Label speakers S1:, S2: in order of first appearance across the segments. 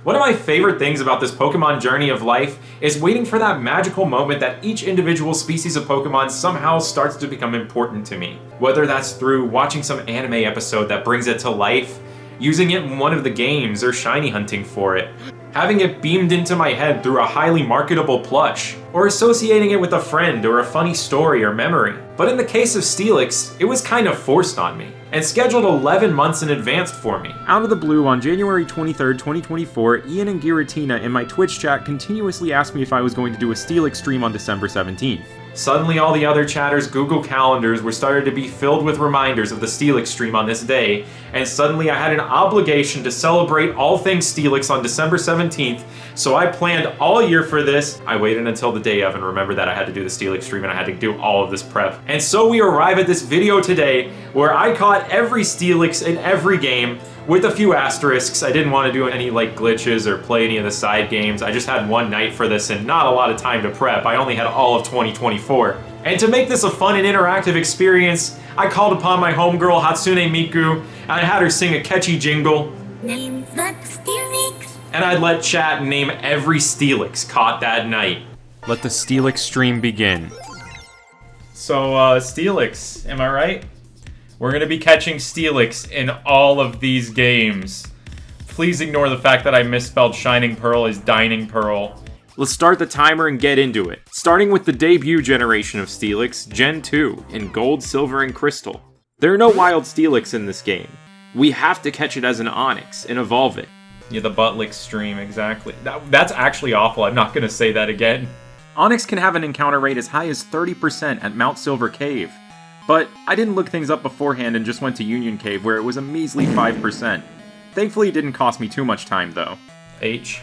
S1: One of my favorite things about this Pokemon journey of life is waiting for that magical moment that each individual species of Pokemon somehow starts to become important to me. Whether that's through watching some anime episode that brings it to life, using it in one of the games, or shiny hunting for it, having it beamed into my head through a highly marketable plush, or associating it with a friend or a funny story or memory. But in the case of Steelix, it was kind of forced on me, and scheduled 11 months in advance for me.
S2: Out of the blue, on January 23rd, 2024, Ian and Giratina in my Twitch chat continuously asked me if I was going to do a Steelix stream on December 17th.
S1: Suddenly all the other chatters' Google Calendars were started to be filled with reminders of the Steelix stream on this day, and suddenly I had an obligation to celebrate all things Steelix on December 17th, so I planned all year for this. I waited until the day of and remembered that I had to do the Steelix stream and I had to do all of this prep. And so we arrive at this video today where I caught every Steelix in every game, with a few asterisks. I didn't want to do any glitches or play any of the side games. I just had one night for this and not a lot of time to prep. I only had all of 2024. And to make this a fun and interactive experience, I called upon my homegirl Hatsune Miku, and I had her sing a catchy jingle.
S3: Name that Steelix.
S1: And I'd let chat name every Steelix caught that night.
S2: Let the Steelix stream begin.
S1: So, Steelix, am I right? We're gonna be catching Steelix in all of these games. Please ignore the fact that I misspelled Shining Pearl as Dining Pearl.
S2: Let's start the timer and get into it. Starting with the debut generation of Steelix, Gen 2, in Gold, Silver, and Crystal. There are no wild Steelix in this game. We have to catch it as an Onix and evolve it.
S1: Yeah, the Buttlick stream, exactly. That's actually awful, I'm not gonna say that again.
S2: Onix can have an encounter rate as high as 30% at Mount Silver Cave. But I didn't look things up beforehand and just went to Union Cave where it was a measly 5%. Thankfully it didn't cost me too much time though.
S1: H.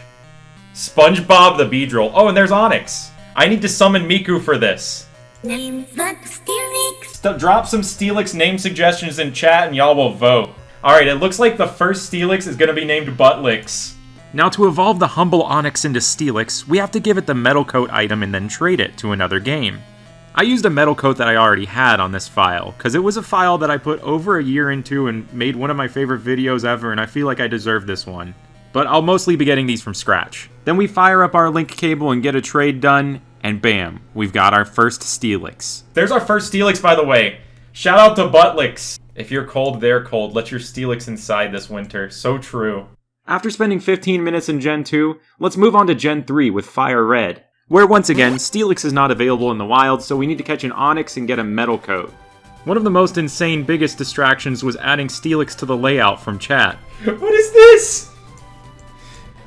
S1: SpongeBob the Beedrill. Oh, and there's Onix. I need to summon Miku for this.
S3: Name that Steelix.
S1: Drop some Steelix name suggestions in chat and y'all will vote. Alright, it looks like the first Steelix is gonna be named Buttlicks.
S2: Now to evolve the humble Onix into Steelix, we have to give it the Metal Coat item and then trade it to another game. I used a Metal Coat that I already had on this file, because it was a file that I put over a year into and made one of my favorite videos ever, and I feel like I deserve this one. But I'll mostly be getting these from scratch. Then we fire up our link cable and get a trade done, and bam, we've got our first Steelix.
S1: There's our first Steelix, by the way. Shout out to Buttlicks. If you're cold, they're cold. Let your Steelix inside this winter. So true.
S2: After spending 15 minutes in Gen 2, let's move on to Gen 3 with Fire Red, where once again, Steelix is not available in the wild, so we need to catch an Onix and get a Metal Coat. One of the most insane biggest distractions was adding Steelix to the layout from chat.
S1: What is this?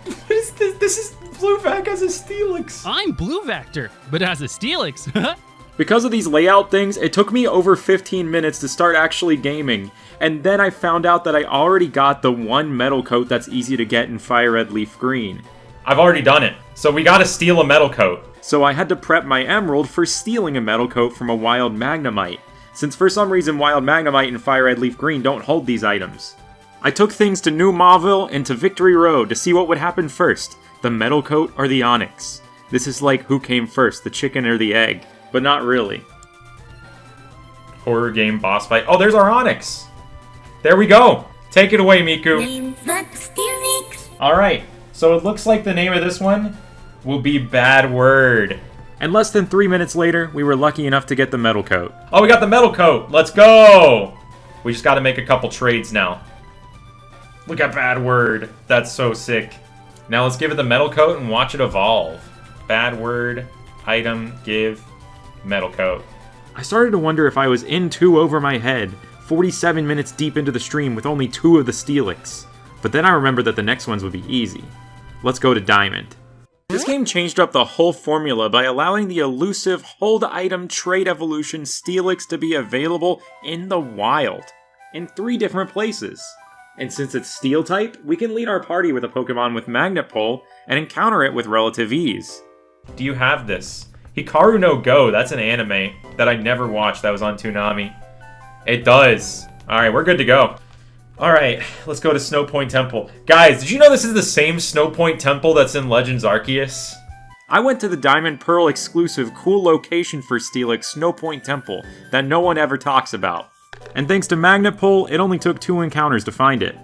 S1: What is this? This is Bluevac as a Steelix.
S4: I'm Blue Vector, but as a Steelix.
S2: Because of these layout things, it took me over 15 minutes to start actually gaming, and then I found out that I already got the one Metal Coat that's easy to get in Fire Red Leaf Green.
S1: I've already done it, so we gotta steal a Metal Coat.
S2: So I had to prep my Emerald for stealing a Metal Coat from a Wild Magnemite, since for some reason Wild Magnemite and Fire Red Leaf Green don't hold these items. I took things to New Mauville and to Victory Road to see what would happen first, the Metal Coat or the Onix. This is like who came first, the chicken or the egg, but not really.
S1: Horror game boss fight. Oh, there's our Onix. There we go. Take it away, Miku.
S3: Name that Steelix.
S1: Alright, so it looks like the name of this one will be Bad Word.
S2: And less than 3 minutes later, we were lucky enough to get the Metal Coat.
S1: Oh, we got the Metal Coat. Let's go. We just gotta make a couple trades now. Look at Bad Word. That's so sick. Now let's give it the Metal Coat and watch it evolve. Bad Word, item, give, Metal Coat.
S2: I started to wonder if I was in too over my head, 47 minutes deep into the stream with only 2 of the Steelix. But then I remembered that the next ones would be easy. Let's go to Diamond. This game changed up the whole formula by allowing the elusive hold item trade evolution Steelix to be available in the wild, in 3 different places. And since it's Steel type, we can lead our party with a Pokemon with Magnet Pull and encounter it with relative ease.
S1: Do you have this? Hikaru no Go, that's an anime that I never watched that was on Toonami. It does. Alright, we're good to go. Alright, let's go to Snow Point Temple. Guys, did you know this is the same Snow Point Temple that's in Legends Arceus?
S2: I went to the Diamond Pearl exclusive cool location for Steelix, Snow Point Temple, that no one ever talks about. And thanks to Magnet Pull, it only took 2 encounters to find it.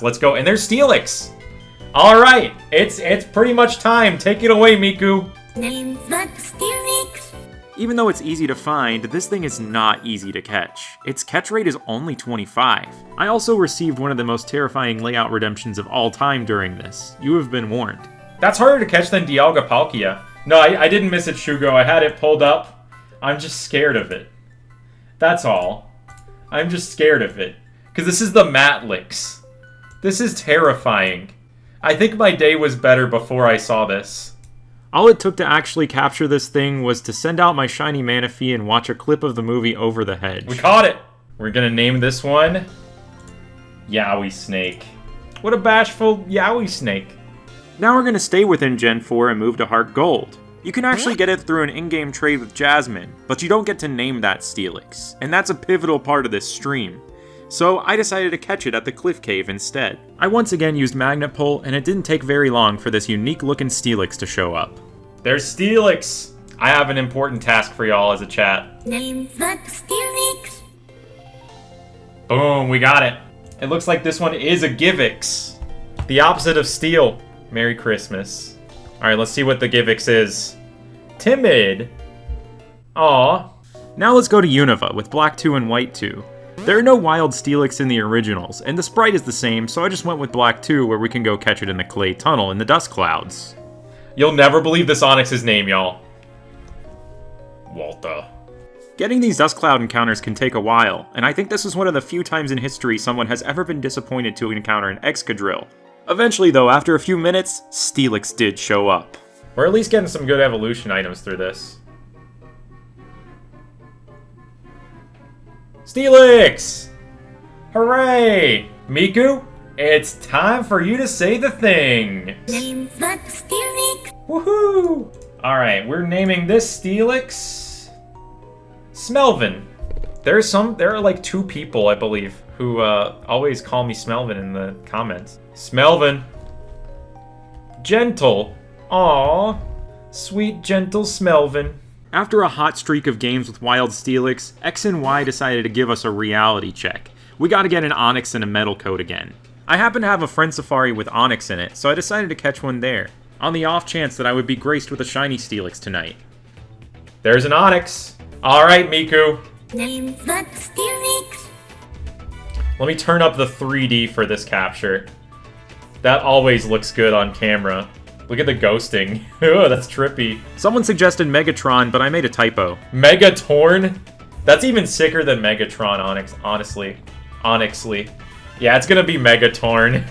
S1: Let's go, and there's Steelix! Alright, it's pretty much time. Take it away, Miku.
S3: Name that Steelix.
S2: Even though it's easy to find, this thing is not easy to catch. Its catch rate is only 25. I also received one of the most terrifying layout redemptions of all time during this. You have been warned.
S1: That's harder to catch than Dialga Palkia. No, I didn't miss it, Shugo. I had it pulled up. I'm just scared of it. That's all. I'm just scared of it. Because this is the Matlix. This is terrifying. I think my day was better before I saw this.
S2: All it took to actually capture this thing was to send out my shiny Manaphy and watch a clip of the movie Over the Hedge.
S1: We caught it! We're gonna name this one Yowie Snake. What a bashful Yowie Snake.
S2: Now we're going to stay within Gen 4 and move to Heart Gold. You can actually get it through an in-game trade with Jasmine, but you don't get to name that Steelix, and that's a pivotal part of this stream. So I decided to catch it at the Cliff Cave instead. I once again used Magnet Pull, and it didn't take very long for this unique looking Steelix to show up.
S1: There's Steelix! I have an important task for y'all as a chat.
S3: Name that Steelix.
S1: Boom, we got it. It looks like this one is a Givix. The opposite of Steel. Merry Christmas. Alright, let's see what the Givix is. Timid. Aw.
S2: Now let's go to Unova with Black 2 and White 2. There are no wild Steelix in the originals, and the sprite is the same, so I just went with Black 2 where we can go catch it in the clay tunnel in the dust clouds.
S1: You'll never believe this Onyx's name, y'all. Walter.
S2: Getting these dust cloud encounters can take a while, and I think this is one of the few times in history someone has ever been disappointed to encounter an Excadrill. Eventually though, after a few minutes, Steelix did show up.
S1: We're at least getting some good evolution items through this. Steelix! Hooray! Miku, it's time for you to say the thing!
S3: Name that Steelix.
S1: Woohoo! Alright, we're naming this Steelix Smelvin. There are like 2 people, I believe, who always call me Smelvin in the comments. Smelvin. Gentle. Aww. Sweet, gentle Smelvin.
S2: After a hot streak of games with Wild Steelix, X and Y decided to give us a reality check. We gotta get an Onix and a Metal Coat again. I happen to have a Friend Safari with Onix in it, so I decided to catch one there, on the off chance that I would be graced with a shiny Steelix tonight.
S1: There's an Onix. Alright, Miku.
S3: Name that Steelix.
S1: Let me turn up the 3D for this capture. That always looks good on camera. Look at the ghosting. Oh, that's trippy.
S2: Someone suggested Megatron, but I made a typo.
S1: Megatorn? That's even sicker than Megatron, Onyx, honestly. Onyxly. Yeah, it's gonna be Megatorn.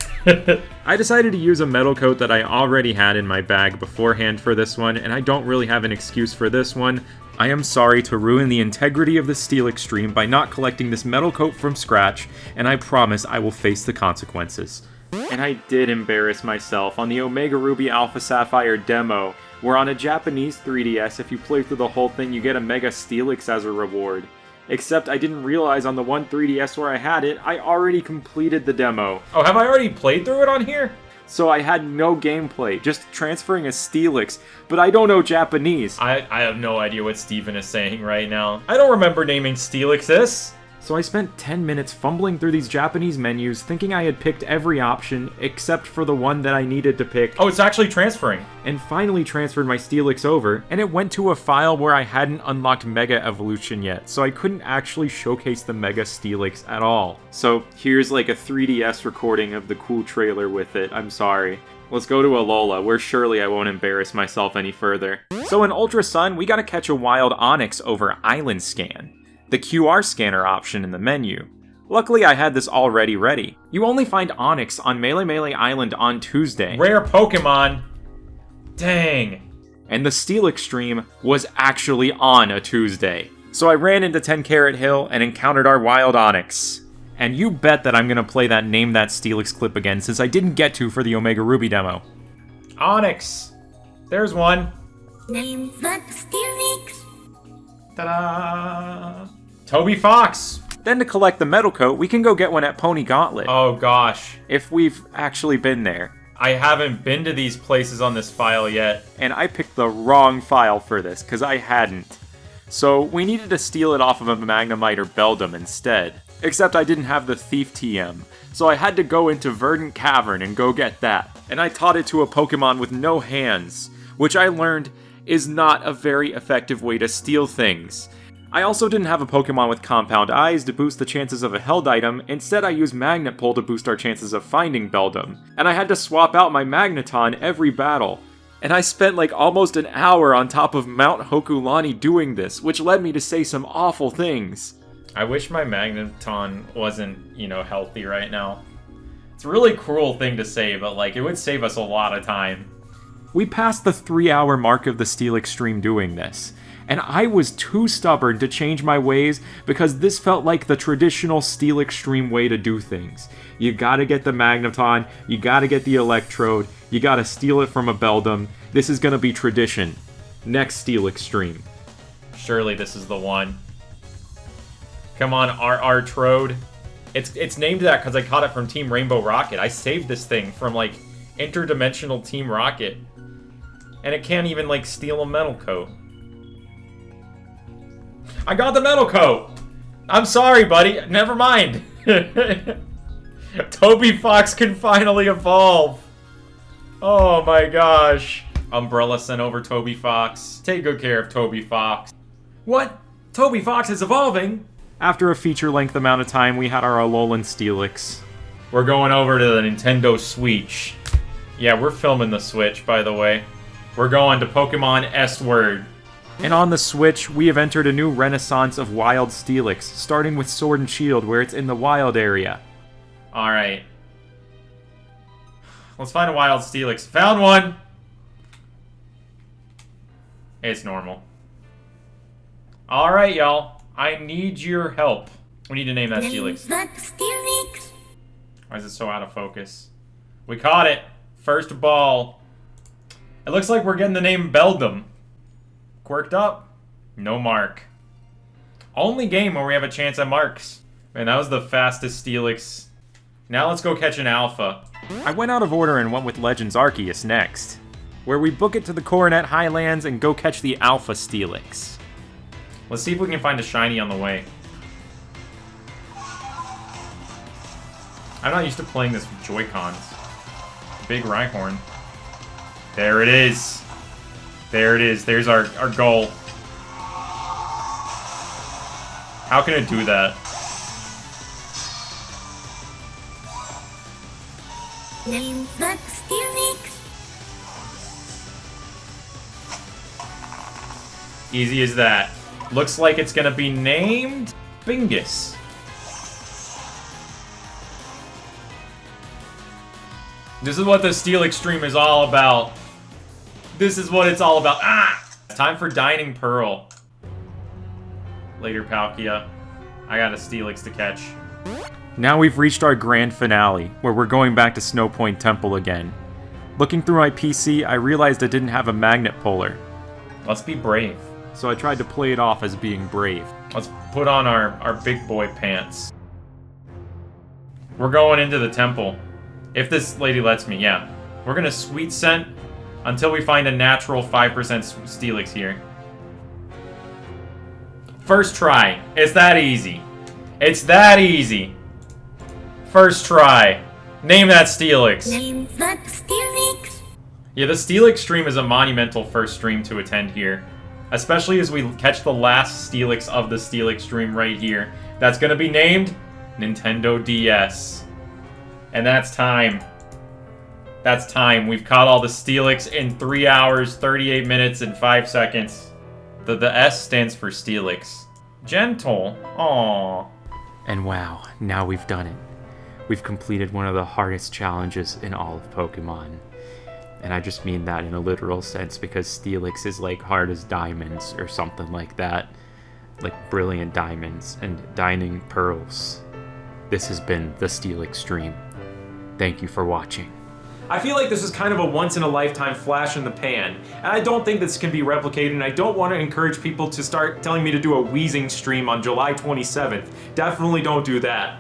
S2: I decided to use a Metal Coat that I already had in my bag beforehand for this one, and I don't really have an excuse for this one. I am sorry to ruin the integrity of the Steelix stream by not collecting this Metal Coat from scratch, and I promise I will face the consequences. And I did embarrass myself on the Omega Ruby Alpha Sapphire demo, where on a Japanese 3DS, if you play through the whole thing, you get a Mega Steelix as a reward. Except I didn't realize on the one 3DS where I had it, I already completed the demo.
S1: Oh, have I already played through it on here?
S2: So I had no gameplay, just transferring a Steelix, but I don't know Japanese.
S1: I have no idea what Steven is saying right now. I don't remember naming Steelix this.
S2: So I spent 10 minutes fumbling through these Japanese menus, thinking I had picked every option, except for the one that I needed to pick.
S1: Oh, it's actually transferring.
S2: And finally transferred my Steelix over, and it went to a file where I hadn't unlocked Mega Evolution yet, so I couldn't actually showcase the Mega Steelix at all. So here's like a 3DS recording of the cool trailer with it, I'm sorry. Let's go to Alola, where surely I won't embarrass myself any further. So in Ultra Sun, we gotta catch a wild Onix over Island Scan, the QR scanner option in the menu. Luckily, I had this already ready. You only find Onix on Melee Melee Island on Tuesday.
S1: Rare Pokemon. Dang.
S2: And the Steelix stream was actually on a Tuesday. So I ran into 10 Carat Hill and encountered our wild Onix. And you bet that I'm gonna play that Name That Steelix clip again since I didn't get to for the Omega Ruby demo.
S1: Onix. There's one.
S3: Name that Steelix.
S1: Ta-da! Toby Fox.
S2: Then to collect the Metal Coat, we can go get one at Pony Gauntlet.
S1: Oh gosh.
S2: If we've actually been there.
S1: I haven't been to these places on this file yet.
S2: And I picked the wrong file for this, because I hadn't. So we needed to steal it off of a Magnemite or Beldum instead. Except I didn't have the Thief TM, so I had to go into Verdant Cavern and go get that. and I taught it to a Pokemon with no hands, which I learned is not a very effective way to steal things. I also didn't have a Pokemon with compound eyes to boost the chances of a held item. Instead, I used Magnet Pull to boost our chances of finding Beldum, and I had to swap out my Magneton every battle. And I spent like almost an hour on top of Mount Hokulani doing this, which led me to say some awful things.
S1: I wish my Magneton wasn't, healthy right now. It's a really cruel thing to say, but like, it would save us a lot of time.
S2: We passed the 3-hour mark of the Steelix stream doing this, and I was too stubborn to change my ways because this felt like the traditional Steelix stream way to do things. You gotta get the Magneton, you gotta get the Electrode, you gotta steal it from a Beldum. This is gonna be tradition. Next Steelix stream.
S1: Surely this is the one. Come on, RR Trode. It's named that because I caught it from Team Rainbow Rocket. I saved this thing from, like, interdimensional Team Rocket. And it can't even, like, steal a metal coat. I got the metal coat! I'm sorry, buddy. Never mind. Toby Fox can finally evolve. Oh my gosh. Umbrella sent over Toby Fox. Take good care of Toby Fox. What? Toby Fox is evolving?
S2: After a feature-length amount of time, we had our Alolan Steelix.
S1: We're going over to the Nintendo Switch. Yeah, we're filming the Switch, by the way. We're going to Pokemon S-Word.
S2: And on the Switch, we have entered a new renaissance of wild Steelix, starting with Sword and Shield, where it's in the wild area.
S1: Alright. Let's find a wild Steelix. Found one! It's normal. Alright, y'all. I need your help. We need to name that Steelix.
S3: That Steelix.
S1: Why is it so out of focus? We caught it! First ball. It looks like we're getting the name Beldum. Quirked up. No mark. Only game where we have a chance at marks. Man, that was the fastest Steelix. Now let's go catch an Alpha.
S2: I went out of order and went with Legends Arceus next, where we book it to the Coronet Highlands and go catch the Alpha Steelix.
S1: Let's see if we can find a shiny on the way. I'm not used to playing this with Joy-Cons. Big Rhyhorn. There it is. There it is. There's our goal. How can it do that?
S3: Name that Steelix.
S1: Easy as that. Looks like it's gonna be named Bingus. This is what the Steelix stream is all about. This is what it's all about. Ah! It's time for Dining Pearl. Later, Palkia. I got a Steelix to catch.
S2: Now we've reached our grand finale, where we're going back to Snow Point Temple again. Looking through my PC, I realized I didn't have a magnet puller,
S1: Let's be brave.
S2: so I tried to play it off as being brave.
S1: Let's put on our big boy pants. We're going into the temple. If this lady lets me, yeah. We're gonna sweet scent until we find a natural 5% Steelix here. First try. It's that easy. It's that easy. First try. Name that Steelix.
S3: Name that Steelix.
S1: Yeah, the Steelix stream is a monumental first stream to attend here. Especially as we catch the last Steelix of the Steelix stream right here. That's gonna be named Nintendo DS. And that's time. That's time. We've caught all the Steelix in 3 hours, 38 minutes, and 5 seconds. The S stands for Steelix. Gentle. Aww.
S2: And wow, now we've done it. We've completed one of the hardest challenges in all of Pokemon. And I just mean that in a literal sense because Steelix is like hard as diamonds or something like that. Like brilliant diamonds and dining pearls. This has been the Steelix stream. Thank you for watching.
S1: I feel like this is kind of a once-in-a-lifetime flash in the pan, and I don't think this can be replicated, and I don't want to encourage people to start telling me to do a wheezing stream on July 27th. Definitely don't do that.